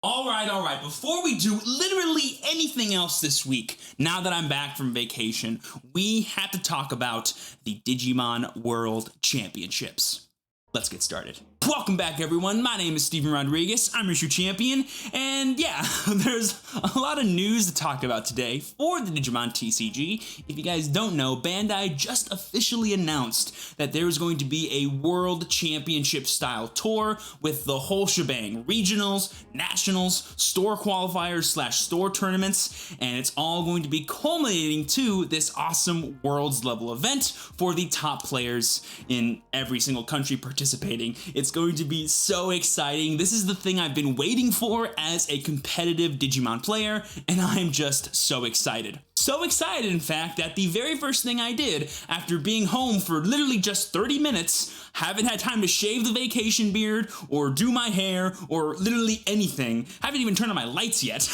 All right. Before we do literally anything else this week, now that I'm back from vacation, we have to talk about the Digimon World Championships. Let's get started. Welcome back, everyone. My name is Steven Rodriguez. I'm your true champion, and yeah, there's a lot of news to talk about today for the Digimon TCG. If you guys don't know, Bandai just officially announced that there is going to be a World Championship style tour with the whole shebang: regionals, nationals, store qualifiers / store tournaments, and it's all going to be culminating to this awesome Worlds level event for the top players in every single country participating. It's going to be so exciting. This is the thing I've been waiting for as a competitive Digimon player, and I'm just so excited. So excited, in fact, that the very first thing I did after being home for literally just 30 minutes, haven't had time to shave the vacation beard or do my hair or literally anything, haven't even turned on my lights yet,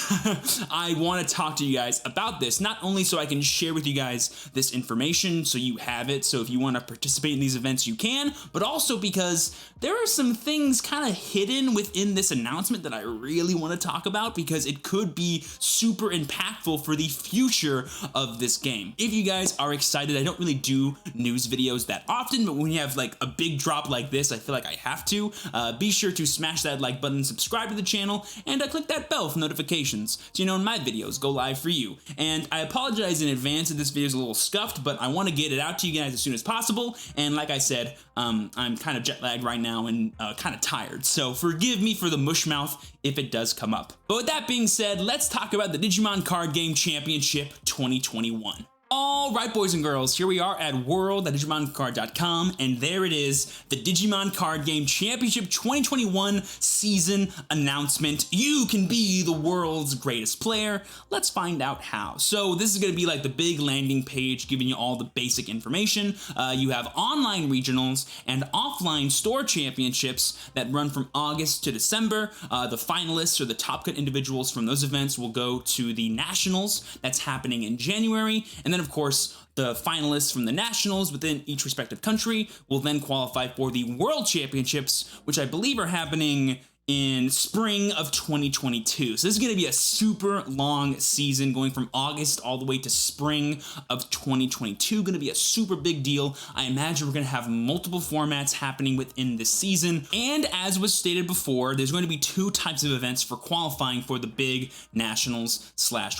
I want to talk to you guys about this, not only so I can share with you guys this information so you have it, so if you want to participate in these events you can, but also because there are some things kind of hidden within this announcement that I really want to talk about because it could be super impactful for the future of this game. If you guys are excited, I don't really do news videos that often, but when you have like a big drop like this, I feel like I have to. Be sure to smash that like button, subscribe to the channel, and click that bell for notifications so you know when my videos go live for you. And I apologize in advance if this video is a little scuffed, but I want to get it out to you guys as soon as possible. And like I said, I'm kind of jet lagged right now and kind of tired, so forgive me for the mush mouth if it does come up. But with that being said, let's talk about the Digimon Card Game Championship 2021. Alright, boys and girls, here we are at world.digimoncard.com, and there it is, the Digimon Card Game Championship 2021 season announcement. You can be the world's greatest player. Let's find out how. So this is going to be like the big landing page giving you all the basic information. You have online regionals and offline store championships that run from August to December. The finalists or the top cut individuals from those events will go to the nationals that's happening in January, and then of course, the finalists from the nationals within each respective country will then qualify for the World Championships, which I believe are happening in spring of 2022. So this is going to be a super long season going from August all the way to spring of 2022. Going to be a super big deal. I imagine we're going to have multiple formats happening within this season. And as was stated before, there's going to be two types of events for qualifying for the big nationals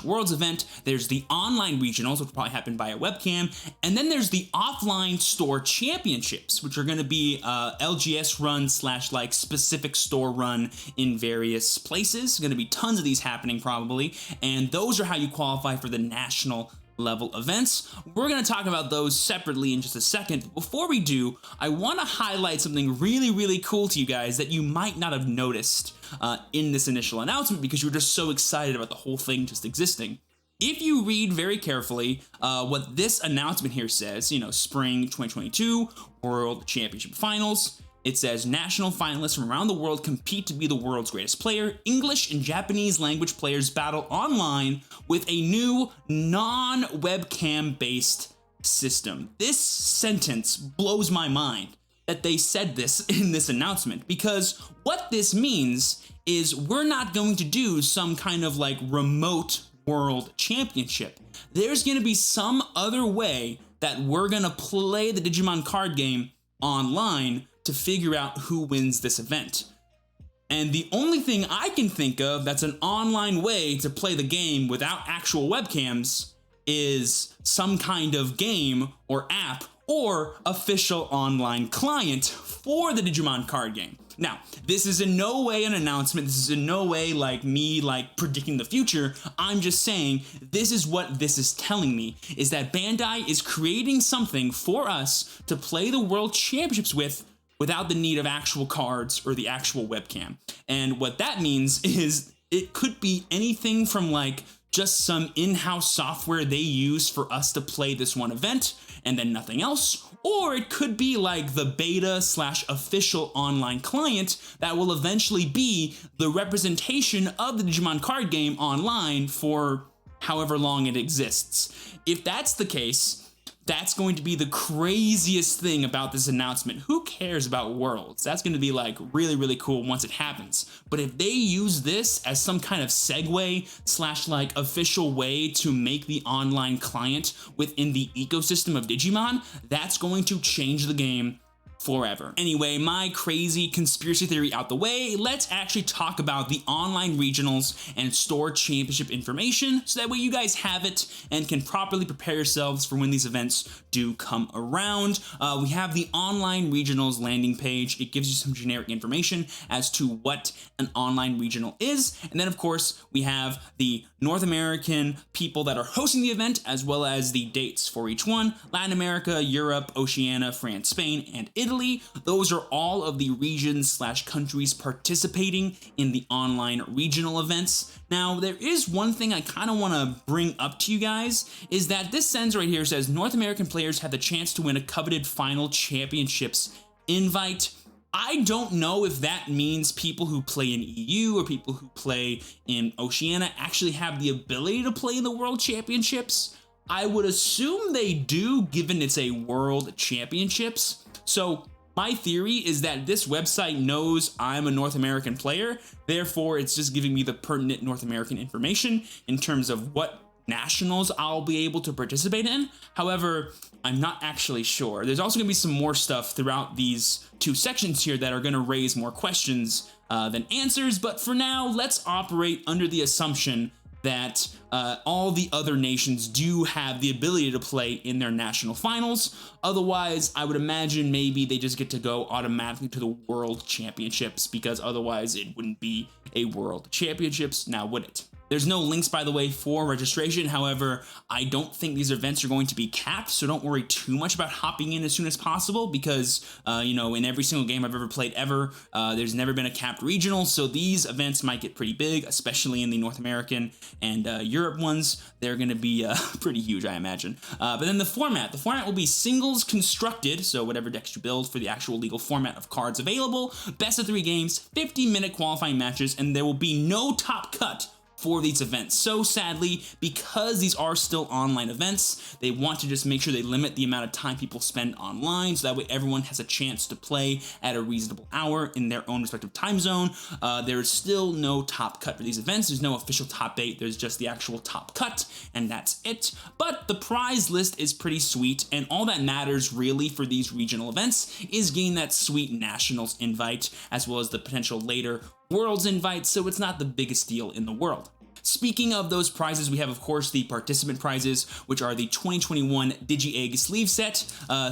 / worlds event. There's the online regionals, which will probably happen via webcam. And then there's the offline store championships, which are going to be LGS run / like specific store run in various places. Going to be tons of these happening probably, and those are how you qualify for the national level events. We're going to talk about those separately in just a second. But before we do, I want to highlight something really cool to you guys that you might not have noticed in this initial announcement because you were just so excited about the whole thing just existing. If you read very carefully what this announcement here says, you know, spring 2022 World Championship Finals, it says national finalists from around the world compete to be the world's greatest player. English and Japanese language players battle online with a new non-webcam based system. This sentence blows my mind that they said this in this announcement, because what this means is we're not going to do some kind of like remote world championship. There's going to be some other way that we're going to play the Digimon card game online to figure out who wins this event. And the only thing I can think of that's an online way to play the game without actual webcams is some kind of game or app or official online client for the Digimon card game. Now, this is in no way an announcement. This is in no way like me like predicting the future. I'm just saying this is what this is telling me, is that Bandai is creating something for us to play the World Championships with without the need of actual cards or the actual webcam. And what that means is it could be anything from like just some in-house software they use for us to play this one event and then nothing else, or it could be like the beta / official online client that will eventually be the representation of the Digimon card game online for however long it exists. If that's the case, That's going to be the craziest thing about this announcement. Who cares about Worlds? That's going to be like really, really cool once it happens. But if they use this as some kind of segue / like official way to make the online client within the ecosystem of Digimon, that's going to change the game forever. Anyway, my crazy conspiracy theory out the way, let's actually talk about the online regionals and store championship information so that way you guys have it and can properly prepare yourselves for when these events do come around. We have the online regionals landing page. It gives you some generic information as to what an online regional is. And then of course we have the North American people that are hosting the event as well as the dates for each one. Latin America, Europe, Oceania, France, Spain, and Italy. Those are all of the regions / countries participating in the online regional events. Now, there is one thing I kind of want to bring up to you guys, is that this sentence right here says North American players have the chance to win a coveted final championships invite. I don't know if that means people who play in EU or people who play in Oceania actually have the ability to play in the World Championships. I would assume they do, given it's a World Championships. So my theory is that this website knows I'm a North American player, therefore it's just giving me the pertinent North American information in terms of what nationals I'll be able to participate in. However, I'm not actually sure. There's also going to be some more stuff throughout these two sections here that are going to raise more questions than answers, but for now, let's operate under the assumption that all the other nations do have the ability to play in their national finals. Otherwise, I would imagine maybe they just get to go automatically to the World Championships, because otherwise it wouldn't be a World Championships, now would it? There's no links, by the way, for registration. However, I don't think these events are going to be capped, so don't worry too much about hopping in as soon as possible because, you know, in every single game I've ever played there's never been a capped regional, so these events might get pretty big, especially in the North American and Europe ones. They're going to be pretty huge, I imagine. But then the format will be singles constructed, so whatever decks you build for the actual legal format of cards available, best of 3 games, 50-minute qualifying matches, and there will be no top cut for these events. So sadly, because these are still online events, they want to just make sure they limit the amount of time people spend online, so that way everyone has a chance to play at a reasonable hour in their own respective time zone. There is still no top cut for these events. There's no official top 8. There's just the actual top cut, and that's it. But the prize list is pretty sweet, and all that matters really for these regional events is getting that sweet Nationals invite, as well as the potential later Worlds invite, so it's not the biggest deal in the world. Speaking of those prizes, we have, of course, the participant prizes, which are the 2021 Digi-Egg sleeve set.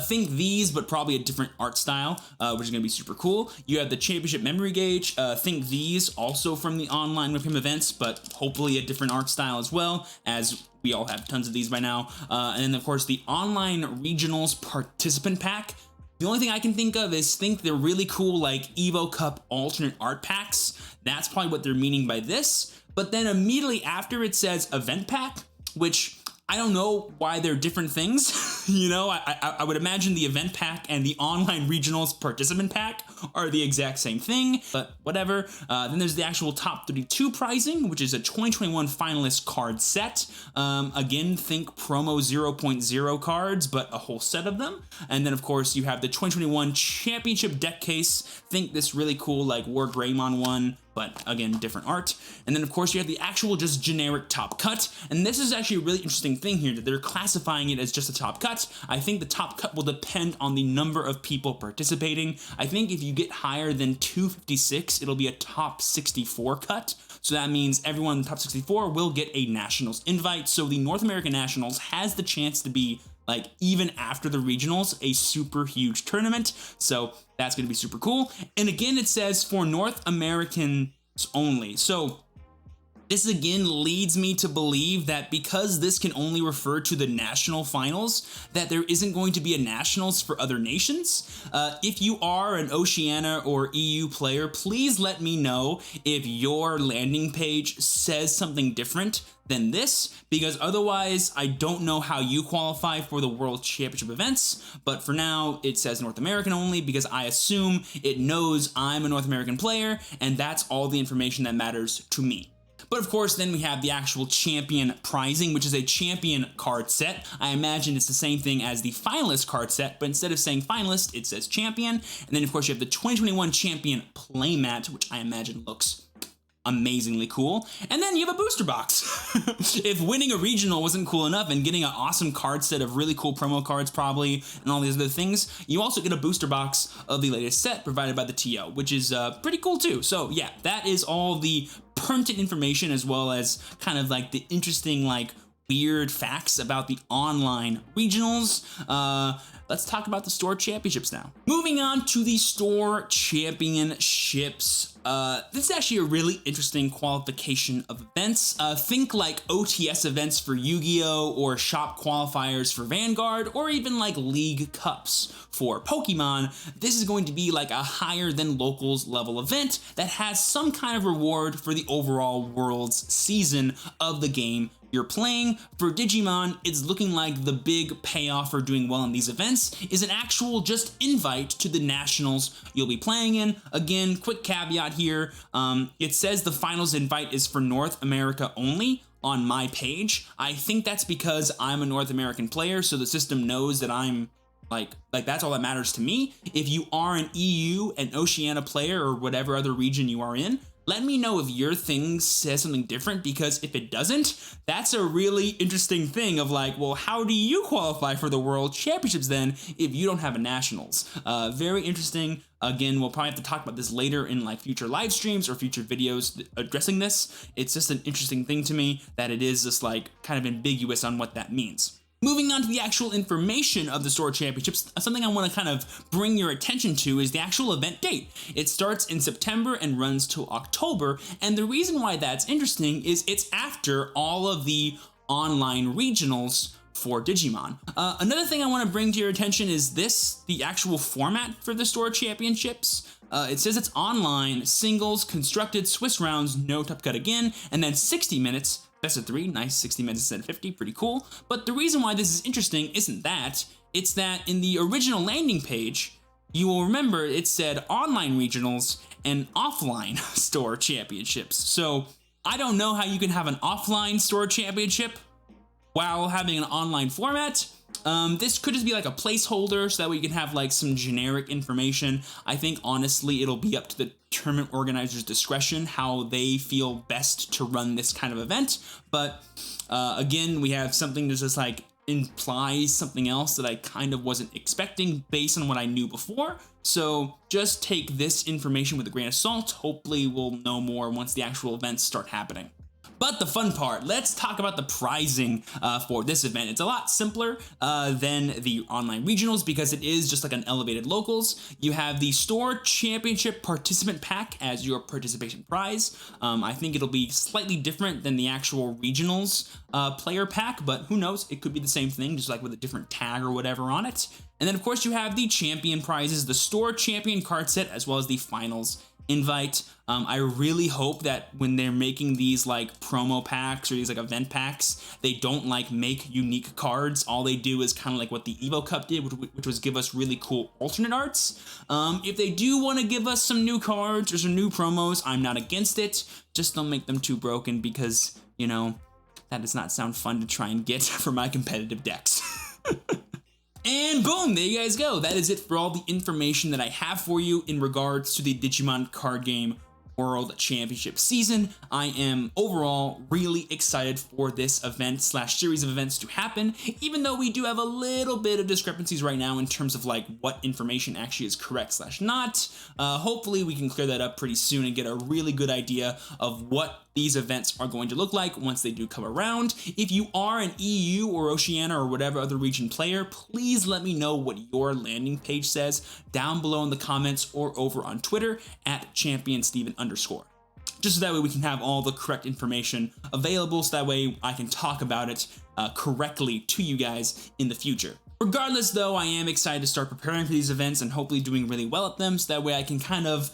Think these, but probably a different art style, which is going to be super cool. You have the championship memory gauge. Think these, also from the online Whip Him events, but hopefully a different art style as well, as we all have tons of these by now. And then, of course, the online regionals participant pack. The only thing I can think of is they're really cool, like Evo Cup alternate art packs. That's probably what they're meaning by this. But then immediately after it says event pack, which I don't know why they're different things. You know, I would imagine the event pack and the online regionals participant pack are the exact same thing, but whatever. Then there's the actual top 32 pricing, which is a 2021 finalist card set. Again, think promo 0.0 cards, but a whole set of them. And then of course you have the 2021 championship deck case. Think this really cool like War Greymon one, but again, different art. And then of course you have the actual just generic top cut. And this is actually a really interesting thing here, that they're classifying it as just a top cut. I think the top cut will depend on the number of people participating. I think if you get higher than 256, it'll be a top 64 cut. So that means everyone in the top 64 will get a Nationals invite. So the North American Nationals has the chance to be, like, even after the regionals, a super huge tournament. So that's going to be super cool. And again, it says for North Americans only. So this again leads me to believe that because this can only refer to the national finals, that there isn't going to be a nationals for other nations. If you are an Oceania or EU player, please let me know if your landing page says something different than this, because otherwise I don't know how you qualify for the World Championship events. But for now, it says North American only because I assume it knows I'm a North American player, and that's all the information that matters to me. But of course, then we have the actual champion prizing, which is a champion card set. I imagine it's the same thing as the finalist card set, but instead of saying finalist, it says champion. And then of course you have the 2021 champion playmat, which I imagine looks amazingly cool. And then you have a booster box. If winning a regional wasn't cool enough and getting an awesome card set of really cool promo cards probably and all these other things, you also get a booster box of the latest set provided by the TO, which is pretty cool too. So yeah, that is all the pertinent information as well as kind of like the interesting like weird facts about the online regionals. Let's talk about the store championships now. Moving on to the store championships. This is actually a really interesting qualification of events. Think like OTS events for Yu-Gi-Oh! Or shop qualifiers for Vanguard, or even like League Cups for Pokemon. This is going to be like a higher than locals level event that has some kind of reward for the overall Worlds season of the game you're playing. For Digimon, it's looking like the big payoff for doing well in these events is an actual just invite to the nationals you'll be playing in. Again, quick caveat here, it says the finals invite is for North America only on my page. I think that's because I'm a North American player, so the system knows that I'm like that's all that matters to me. If you are an EU and Oceania player or whatever other region you are in, let me know if your thing says something different, because if it doesn't, that's a really interesting thing of like, well, how do you qualify for the World Championships then if you don't have a nationals? Very interesting. Again, we'll probably have to talk about this later in like future live streams or future videos addressing this. It's just an interesting thing to me that it is just like kind of ambiguous on what that means. Moving on to the actual information of the Store Championships, something I want to kind of bring your attention to is the actual event date. It starts in September and runs till October, and the reason why that's interesting is it's after all of the online regionals for Digimon. Another thing I want to bring to your attention is the actual format for the Store Championships. It says it's online, singles, constructed, Swiss rounds, no tough cut again, and then 60 minutes, best of 3, nice 60 minutes instead of 50, pretty cool. But the reason why this is interesting isn't that, it's that in the original landing page, you will remember it said online regionals and offline store championships. So I don't know how you can have an offline store championship while having an online format. This could just be like a placeholder so that way you can have like some generic information. I think honestly it'll be up to the tournament organizer's discretion how they feel best to run this kind of event. But again, we have something that just like implies something else that I kind of wasn't expecting based on what I knew before. So just take this information with a grain of salt. Hopefully we'll know more once the actual events start happening. But the fun part, let's talk about the prizing for this event. It's a lot simpler than the online regionals because it is just like an elevated locals. You have the Store Championship Participant Pack as your participation prize. I think it'll be slightly different than the actual regionals player pack, but who knows? It could be the same thing, just like with a different tag or whatever on it. And then of course you have the champion prizes, the Store Champion card set, as well as the finals invite. I really hope that when they're making these like promo packs or these like event packs, they don't like make unique cards. All they do is kind of like what the Evo Cup did, which was give us really cool alternate arts. If they do want to give us some new cards or some new promos, I'm not against it. Just don't make them too broken because, you know, that does not sound fun to try and get for my competitive decks. And boom, there you guys go. That is it for all the information that I have for you in regards to the Digimon card game World Championship season. I am overall really excited for this event slash series of events to happen, even though we do have a little bit of discrepancies right now in terms of like what information actually is correct slash not. Hopefully we can clear that up pretty soon and get a really good idea of what these events are going to look like once they do come around. If you are an EU or Oceania or whatever other region player, please let me know what your landing page says down below in the comments or over on Twitter at @ChampionSteven_. Just so that way we can have all the correct information available so that way I can talk about it correctly to you guys in the future. Regardless though, I am excited to start preparing for these events and hopefully doing really well at them so that way I can kind of,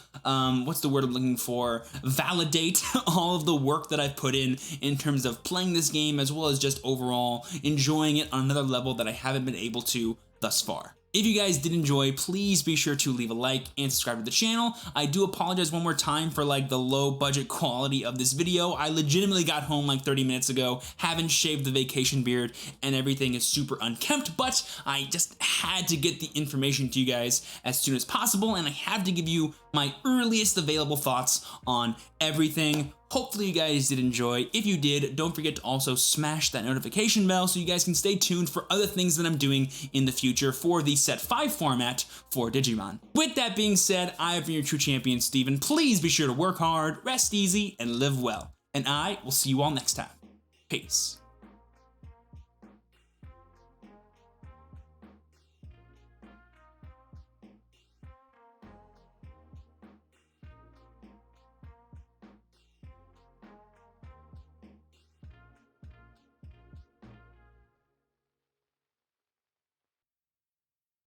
what's the word I'm looking for, validate all of the work that I've put in terms of playing this game as well as just overall enjoying it on another level that I haven't been able to thus far. If you guys did enjoy, please be sure to leave a like and subscribe to the channel. I do apologize one more time for like the low budget quality of this video. I legitimately got home like 30 minutes ago, haven't shaved the vacation beard, and everything is super unkempt, but I just had to get the information to you guys as soon as possible, and I have to give you my earliest available thoughts on everything. Hopefully you guys did enjoy. If you did, don't forget to also smash that notification bell so you guys can stay tuned for other things that I'm doing in the future for the Set 5 format for Digimon. With that being said, I have been your true champion, Steven. Please be sure to work hard, rest easy, and live well. And I will see you all next time. Peace.